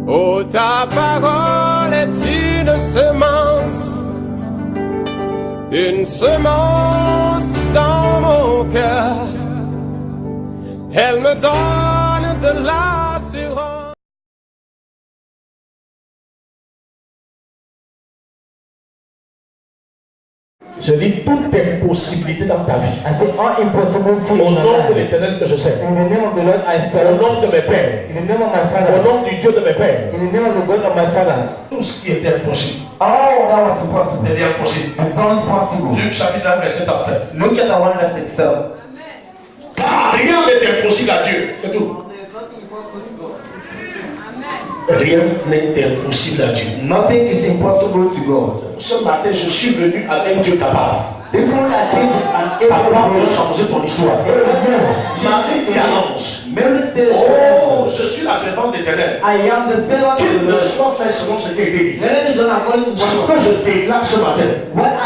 Oh, ta parole est une semence dans mon cœur. Elle me donne de l'assurance. Je dis toutes tes possibilités dans ta vie. I say all impossible things Au in my nom de life. l'Éternel que je sais. In the name of the Lord I Au serve. nom de mes pères. In the name of my Au father. nom du Dieu de mes pères. In the name of the God of my fathers. Tout ce qui était impossible All that was impossible devient possible. becomes possible. Luc chapitre 1 verset 37. Look at the one verse itself. Car rien n'est impossible à Dieu. C'est tout. Rien n'est impossible à Dieu. Nothing is impossible to God. Ce matin, je suis venu avec Dieu capable. This one I think is an Capable de able changer ton histoire. Marie qui annonce. Mary said, Oh, je suis la servante d'Éternel. I am the servant of Qu'il the ne Lord. soit fait selon ce qui est dit. Let me do according to Ce what que je déclare ce matin,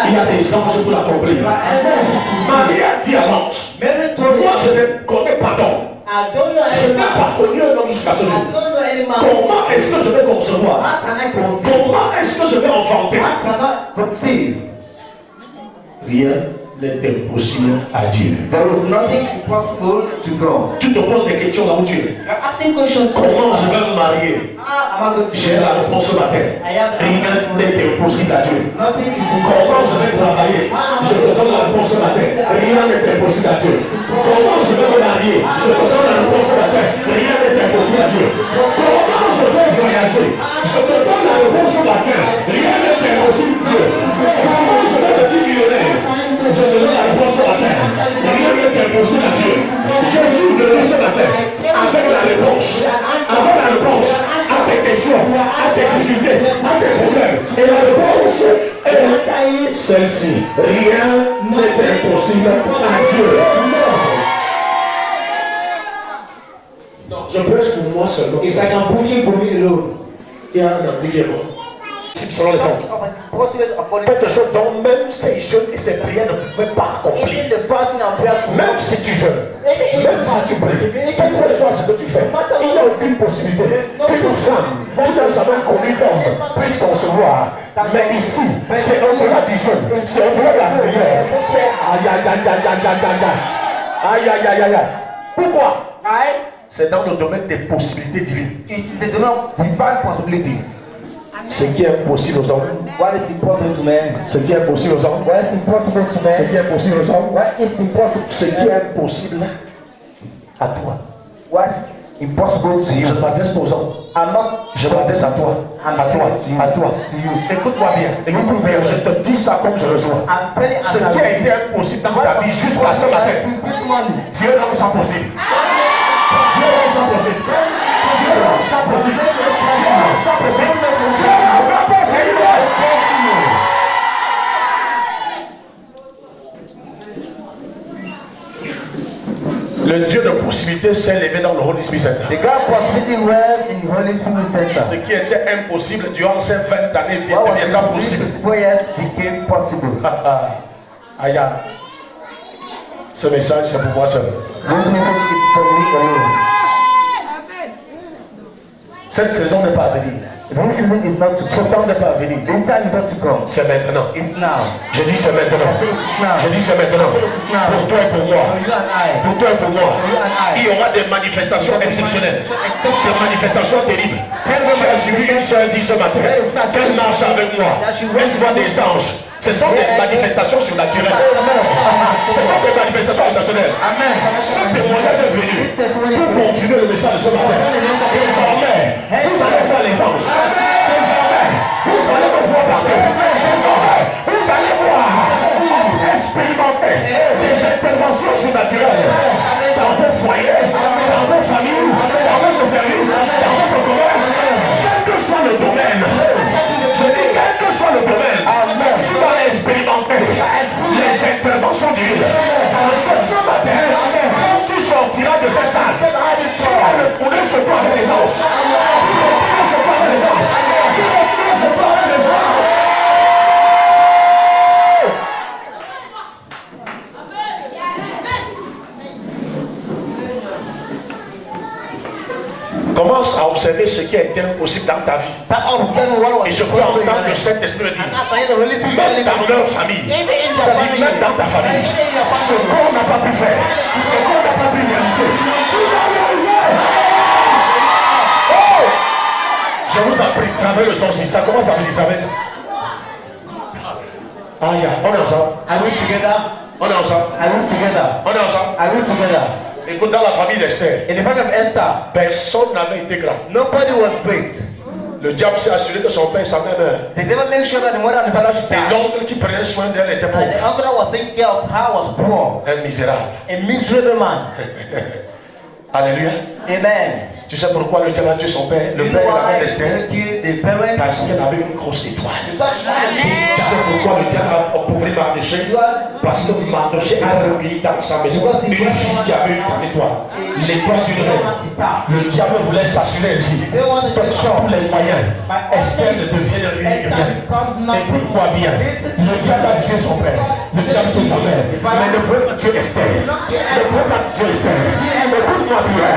il y a des anges pour l'accomplir. Marie a dit annonce. Mary told Moi, him, je ne connais pas d'homme. I don't know Je any n'ai man. pas connu un homme jusqu'à ce I jour. don't know any man. Comment est-ce que je vais concevoir? How can I conceive? Comment est-ce que je vais enfanter? I cannot conceive. Rien n'est impossible à Dieu. There is nothing impossible to God. Tu te poses des questions là où tu es. You're asking questions. Comment je vais me marier? How am I going to J'ai la réponse ce matin. Rien n'est impossible à Dieu. Nothing is Comment je vais travailler? Je te donne la réponse ce matin. Rien n'est impossible à Dieu. Comment je vais me marier? Je te donne la réponse ce matin. Rien n'est impossible à Dieu. Comment je vais voyager? Je te donne la réponse ce matin. Rien n'est impossible à Dieu. Comment je vais devenir millionnaire? Je te donne la réponse ce matin. Rien n'est impossible à Dieu. Je suis venu ce matin avec la réponse. Avec la réponse à tes questions, à tes difficultés, à tes problèmes. Et la réponse est celle-ci. Rien n'est impossible à Dieu. Non, je prêche pour moi seulement. If I can push it for me alone. Il y a un engagement. Selon les hommes. Quelque chose dont même ces jeûnes et ces prières ne pouvaient pas accomplir. Even the fasting and prayer. Même si tu jeûnes, même si tu pries, quel que soit ce que tu fais, il n'y a aucune possibilité qu'une femme qui n'a jamais connu d'homme puisse concevoir. Mais ici, c'est au-delà du jeûne, c'est au-delà de la prière. C'est aïe aïe aïe aïe aïe aïe aïe aïe aïe aïe aïe. Pourquoi? C'est dans le domaine des possibilités divines. It is the domain of divine possibilities. Ce qui est possible aux hommes, What is impossible to man? ce qui est possible aux hommes, What is impossible to ce man? qui est possible aux hommes, What is impossible? ce qui est possible à toi. What's impossible to you? Je m'adresse aux hommes. I'm not. Je m'adresse à toi, à toi, à toi. Écoute-moi bien, écoute-moi bien, je te dis ça comme je le vois. I'm telling you. Ce qui a été impossible dans ta vie jusqu'à ce matin, Dieu rend ça possible. Dieu rend ça possible. Dieu rend ça possible. Dieu rend ça possible. Dieu rend ça possible. Le Dieu de possibilité s'est levé dans le Holy Spirit Center. The God possibility rests in the Holy Spirit Center. Ce qui était impossible durant ces 20 années What was deviendra impossible possible. 4 years became possible. Aïe, ce message c'est pour moi seul. This message is for me alone. Cette saison n'est pas venue. This season is not to Ce come. temps n'est pas venu. This time is not to come. C'est maintenant. It's now. Je dis c'est maintenant. Je dis c'est maintenant. Pour toi et pour moi. For you and I. Pour toi et pour moi. For you and I. Il y aura des manifestations exceptionnelles. Des manifestations terribles. Tu as suivi une seule dit ce matin. Qu'elle marche avec moi. Elle voit des anges. Ce sont des manifestations surnaturelles. Ce sont des manifestations exceptionnelles. Ce témoignage est venu pour continuer le message de ce matin. Désormais, vous allez voir les anges. Désormais, vous allez me voir passer. Désormais, vous allez voir expérimenter des interventions surnaturelles dans vos foyers, dans vos familles, dans votre service, dans votre commerce, quel que soit le domaine. Je dis quel que soit le domaine, tu vas expérimenter les interventions divines. Parce que ce matin, quand tu sortiras de cette salle, tu vas le couler sur toi avec les anges. qui a été impossible dans ta vie. Et je peux entendre le Saint-Esprit dire, même dans leur famille, ça dit même dans ta famille, ce qu'on n'a pas pu faire, ce qu'on n'a pas pu réaliser, tu vas réaliser. Oh! Je vous en prie, travaillez le son aussi. Ça commence à venir, travailler ça. Ah, yeah. On est ensemble. Are we together? On est ensemble. Are we together? On est ensemble. Are we together? Écoute, dans la famille d'Esther, In the family of Esther, personne n'avait été grand. nobody was great. Le diable s'est assuré que son père et sa mère meurent. They never made sure that the mother and the father should Et die. l'oncle qui prenait soin d'elle était And pauvre. the uncle that was taking care of her was poor. Un misérable. A miserable man. Alléluia. Amen. Tu sais pourquoi le diable a tué son père, le You père know et la why mère d'Esther? the parents? Parce qu'elle avait une grosse étoile. Because she had a big Tu sais pourquoi le diable a opposé Mardochée? Parce que Mardochée a recueilli dans sa maison une fille qui avait une grande étoile. L'étoile d'une reine. Le diable voulait s'assurer ainsi que par tous les moyens, Esther ne devienne rien. Écoute-moi bien. Le diable a tué son père. Le diable a tué sa mère. Mais ne peut pas tuer Esther. Ne peut pas tuer Esther. Écoute-moi bien.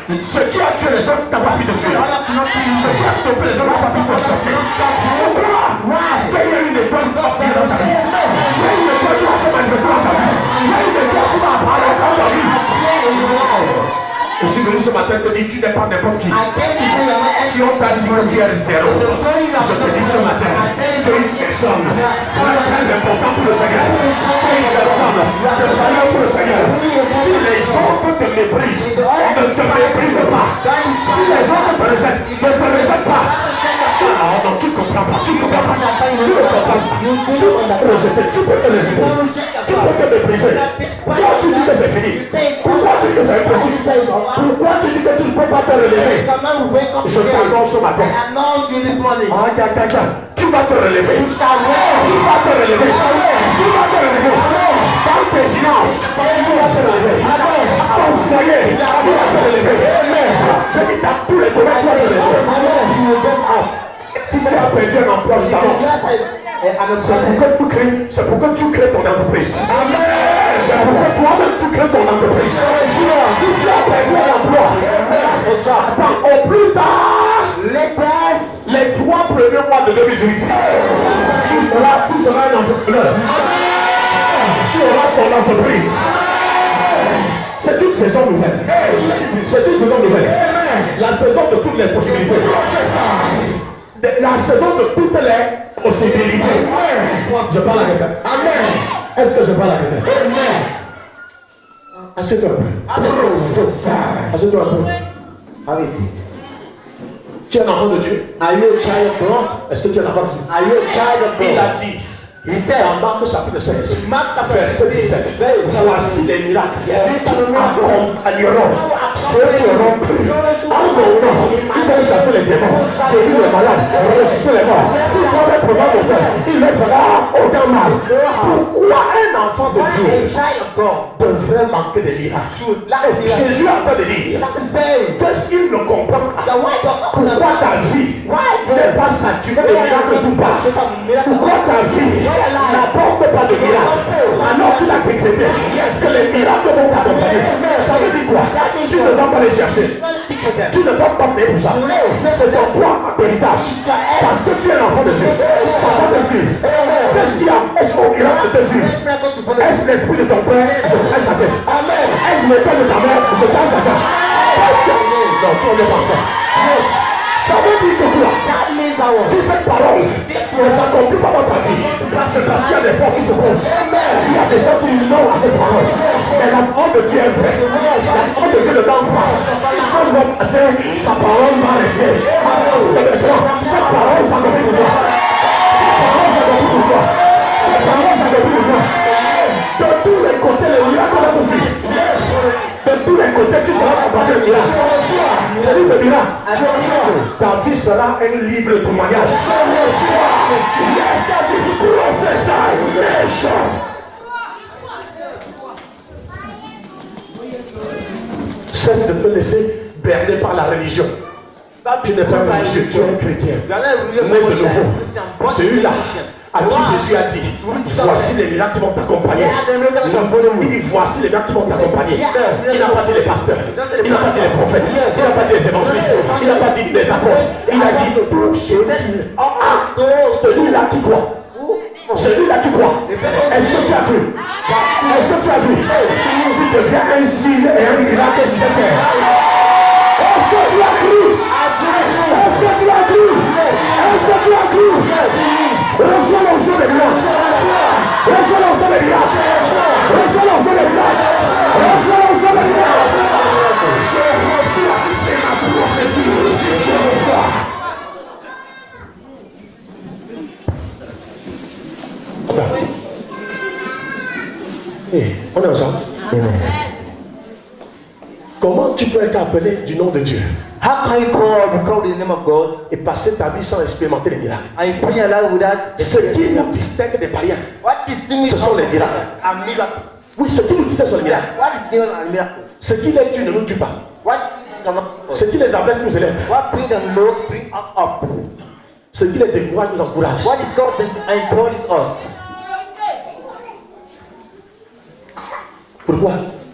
Ce qui a tué les hommes n'a pas pu te tuer. Ce qui a stoppé les hommes n'a pas pu te stopper. Pourquoi? Parce qu'il y a une étoile qui va finir dans ta vie. Il y a une étoile qui va se manifester dans ta vie. Il y a une étoile qui va apparaître dans ta vie. Je suis venu ce matin te dire tu n'es pas n'importe qui. Si on t'a dit que tu es zéro, je te dis ce matin, tu es une personne très importante pour le Seigneur. Tu es une personne de valeur pour le Seigneur. Si les autres te méprisent, ne te méprisent pas. Si les autres te rejettent, ne te rejettent pas. Ah non, tu ne comprends pas, tu ne comprends pas. Tu ne comprends pas. Tu peux rejeter, tu peux te rejeter. Tu peux te mépriser. Pourquoi tu dis que c'est fini? Pourquoi tu dis que c'est impossible? Pourquoi tu dis que tu ne peux pas te relever? Je t'annonce ce matin. Ah, tu vas te relever. Tu vas te relever. Tu vas te relever. Dans tes finances, tu vas te relever. Ton foyer, tu vas te relever. Je dis dans tous les domaines, tu vas te relever. Si tu as perdu un emploi, je t'annonce. C'est pour que tu crées ton entreprise. C'est pour que toi-même tu crées ton entreprise. Si tu as perdu un emploi, attends, au plus tard, les 3 premiers mois de 2018, tu seras un entrepreneur. Tu auras ton entreprise. C'est une saison nouvelle. C'est une saison nouvelle. La saison de toutes les possibilités. La saison de toutes les possibilités. Je parle à quelqu'un. Amen. Est-ce que je parle à quelqu'un? Amen. Assieds-toi un peu. Assieds-toi un peu. Tu es un enfant de Dieu? Are you a child of God? Est-ce que tu es un enfant de Dieu? Are you a child of God? Il a dit. Dans Marc chapitre 16, verset 17, voici les miracles qui accompagneront ceux qui auront cru. En mon nom, ils vont chasser les démons, guérir les malades, ressusciter les morts. Si toi es présent au Père, il ne fera aucun mal. Pourquoi un enfant de Dieu devrait manquer de miracles? Jésus a train de dire que s'il ne comprend pas pourquoi ta vie n'est pas saturée de miracles tout part, pourquoi ta vie n'apporte pas de miracles, alors qu'il a décrété que les miracles vont t'accompagner. Ça veut dire quoi? Tu ne dois pas les chercher. Tu ne dois pas payer pour ça. C'est ton droit d'héritage. Parce que tu es l'enfant de Dieu. Ça va te suivre. Qu'est-ce qu'il y a? Est-ce qu'au miracle te suivre? Est-ce l'esprit de ton père? Je prends sa tête. Est-ce le père de ta mère? Je prends sa tête. Non, tu ne pas ça. Ça veut dire que quoi? Si cette parole ne s'accomplit pas dans ta vie, c'est parce qu'il y a des forces qui se posent. Il y a des gens qui disent non à cette parole. Mais la parole de Dieu est vraie. La parole de Dieu ne dort pas. Sa parole va rester. Cette parole s'accomplit pour toi. Cette parole s'accomplit pour toi. Cette parole s'accomplit pour toi. De tous les côtés, le miracle va te suivre. De tous les côtés, tu seras accompagné de miracle. Je dis de miracle. Ta vie sera un livre de témoignage. Cesse de te laisser berner par la religion. Tu n'es pas religieux, tu es un chrétien. Né de nouveau. Celui-là à qui Jésus a dit, voici les miracles qui vont t'accompagner. Il dit, voici les miracles qui vont t'accompagner. Il n'a pas dit les pasteurs, il n'a pas dit les prophètes, il n'a pas dit les évangélistes, il n'a pas dit les apôtres. Il a dit tout celui-là qui croit. Celui-là qui croit. Est-ce que tu as cru? Est-ce que tu as cru? Tu deviens un signe et un miracle sur cette terre. Est-ce que tu as cru? Est-ce que tu as cru? Est-ce que tu as cru? Reçois l'onction des miracles. Reçois l'onction des miracles. Reçois l'onction des miracles. Reçois l'onction des miracles. Je reçois, c'est ma procédure. Je reçois. Hey, on est ensemble. Comment tu peux être appelé du nom de Dieu? How can you call the name of God Et passer ta vie sans expérimenter les miracles? and spend your life without Ce qui nous distingue des païens, what distinguishes ce sont les miracles. a miracle? Oui, ce qui nous distingue sont les miracles. What distinguishes a miracle? Ce qui les tue ne nous tue pas. What cannot Ce qui les abaisse nous élève. what bring them low bring us up? Ce qui les décourage nous encourage. What is God that encourages us? Pourquoi?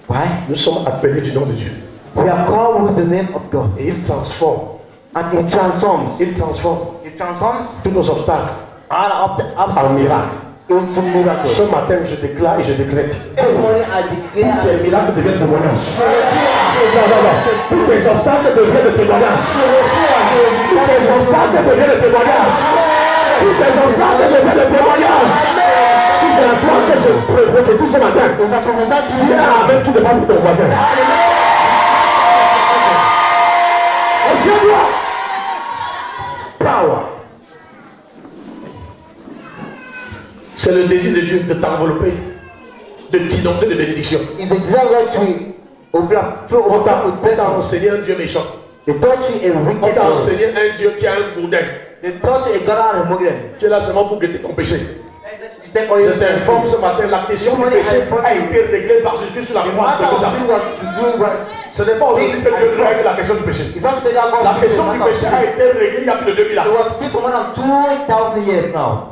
Why? Nous sommes appelés du nom de Dieu. We are called with the name of God. Et il transforme. And it transforms. Il transforme It transforms tous nos obstacles all of the en obstacles miracles. into miracles. Ce matin, je déclare et je décrète. This morning I declare Tes miracles deviennent témoignages. Non. Tous tes obstacles deviennent des témoignages. Tous tes obstacles deviennent des témoignages. Tous tes obstacles deviennent des témoignages. Si c'est la foi que je prophétise ce matin, tu es avec tout devant ton voisin. Assieds-toi. Power. C'est le désir de Dieu de t'envelopper, de t'inonder de bénédictions. is exactly On t'a enseigné un Dieu méchant. the touch is a On wicked t'a God. enseigné un Dieu qui a un gourdin. The touch is God among them. Tu es là seulement pour guetter ton péché. Take all Je your t'informe ce matin, la question du péché a été réglée par Jésus sur la mémoire de Golgotha. Ce n'est pas aujourd'hui que Dieu règle la question du péché. La question du péché a été réglée il y a plus de 2000 ans. It was still for more than 2,000 years now.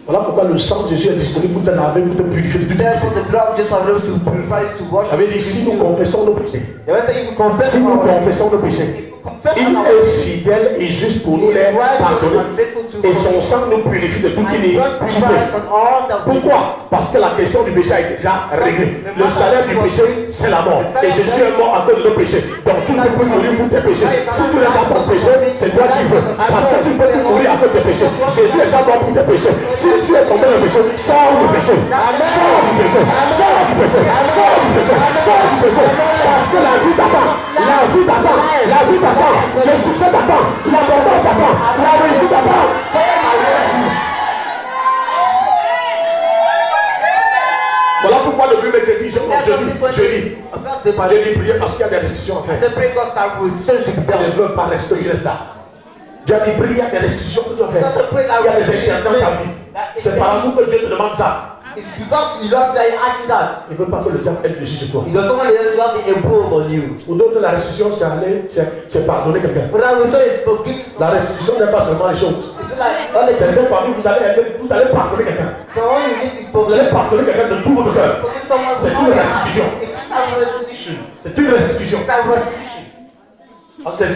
Voilà pourquoi le sang de Jésus est disponible pour te laver, pour te purifier de tout Therefore, péché. the blood of Jesus available to purify, to wash. J'avais dit, si nous confessons nos péchés, The Bible says if you confess si nous our sins, confessons nos péchés, confess il our est fidèle et juste pour nous les pardonner. Et son sang nous purifie de toute iniquité. Pourquoi? Parce que la question du péché a été déjà réglée. Le salaire du péché, c'est la mort. Et Jésus est mort à cause de nos péchés. Donc tu ne peux mourir pour tes péchés. Si tu n'es pas pour péché, c'est toi qui veux. Parce que tu peux plus mourir à cause de tes péchés. Jésus est déjà mort pour tes péchés. Si tu es tombé dans le péché, sors du péché. Sors du péché. Sors du péché. Sors du péché. Sors du péché. Parce que la vie t'attend. La vie t'attend. La vie t'attend. Le succès t'attend. L'abondance t'attend. La réussite t'attend. Voilà pourquoi le but mercredi, je dis prier parce qu'il y a des restitutions à faire. Je ne veux pas rester, tu restes là. Dieu a dit prier, il y a des restitutions que tu dois faire. Il y a des intentions dans ta vie. C'est par amour que Dieu te demande ça. It's because you love that you ask that. Il ne veut pas que le diable ait dessus sur toi. He doesn't want the love to improve on you. Pour d'autres, la restitution, c'est pardonner quelqu'un. But I will say it's forgive. La restitution n'est pas seulement les choses. It's like all the C'est que parmi vous allez pardonner quelqu'un. so all you need to Vous forgive. allez pardonner quelqu'un de tout votre cœur. Forgive someone. C'est une restitution. It's a restitution. C'est une restitution. It's a restitution. Ah, c'est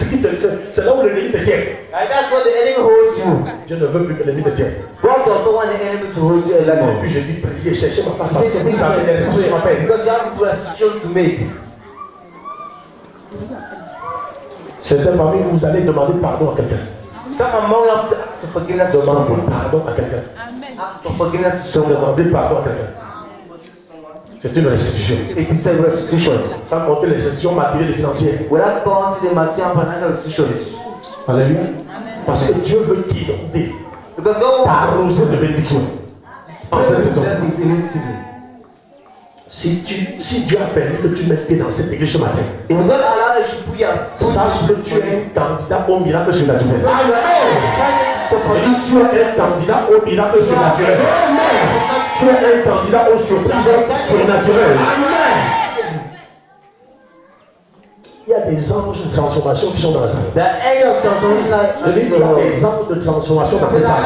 là où l'ennemi te tient. And that's what the enemy holds you. Dieu ne veut plus que l'ennemi te tienne. God doesn't want the enemy to hold you Et alone. puis je dis, priez, cherchez ma part He parce says que vous avez des restitutions à faire. because you have restitution to make. Certains parmi vous, vous allez demander pardon à quelqu'un. Some among us ask for forgiveness to Demandez someone. pardon à quelqu'un. Ask for forgiveness to someone. Demandez pardon à quelqu'un. C'est une restitution. It is a restitution. Sans compter les restitutions matérielles et financières. Without going to the material financial restitutions. Alléluia. Parce que Dieu veut t'inonder, Because God wants t'arroser de bénédictions en cette saison. blessings in this season. Si Dieu a permis que tu mettes pied dans cette église ce matin, If God allows you to put your sache que tu es un candidat au miracle surnaturel. to Je dis, tu es un candidat au miracle surnaturel. Tu es un candidat aux surprises surnaturelles. Il y a des anges de transformation qui sont dans la salle. The angel of transformation Je dis, il y a des anges de transformation dans cette salle.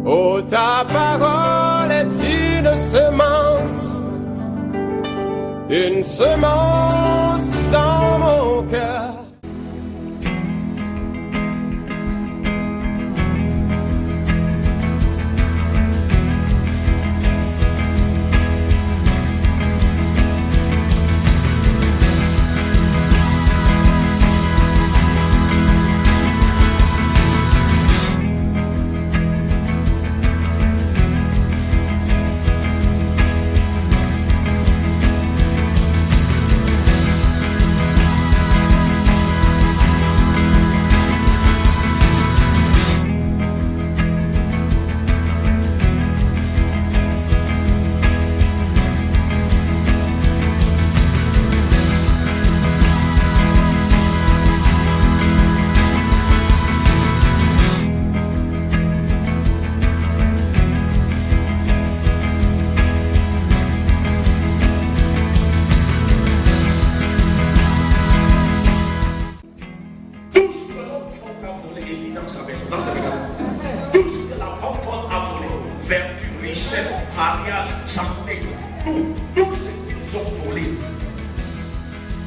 Oh, ta parole est une semence dans mon cœur. Mariage, santé, tout ce qu'ils ont volé.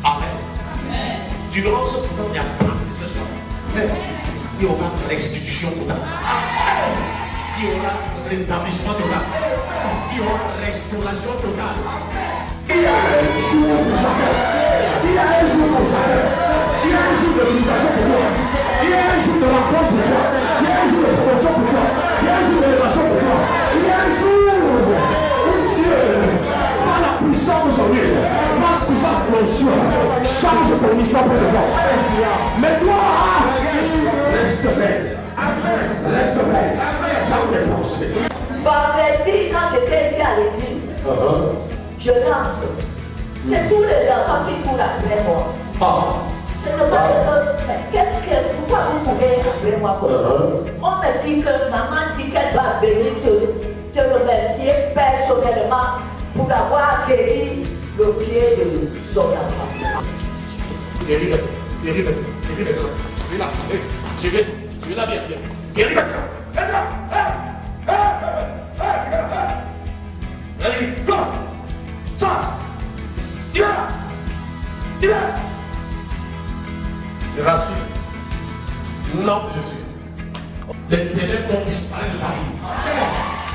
Amen. Durant ce temps, il y a ce soir. Il y aura restitution totale. Il y aura rétablissement total. Il y aura restauration totale. Il y a un jour pour chacun. Il y a un jour pour chacun. Il y a un jour de visitation pour toi. Il y a un jour de rencontre pour toi. Il y a un jour de promotion pour toi. Il y a un jour d'élévation pour toi. Il y a un jour où Dieu, par la puissance de son Dieu, par la puissance de l'onction, change ton histoire pour le temps. Mais toi, reste belle. Reste belle. Dans tes pensées. Vendredi, quand j'étais ici à l'église, je rentre. C'est tous les enfants qui courent après moi. Je ne pas pourquoi vous courez après moi comme ça? On me dit que maman dit qu'elle va venir te remercier personnellement pour avoir guéri le pied de son enfant. Guéris maintenant, guéris maintenant, guéris maintenant. Guéris là, tu là bien, bien. Guéris maintenant, allez, go! Ça! Il va! Il va! Je rassure. Non, Jésus. Les ténèbres vont disparaître de ta vie.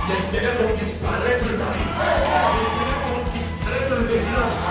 Les ténèbres vont disparaître de ta vie. Les ténèbres vont disparaître de tes finances.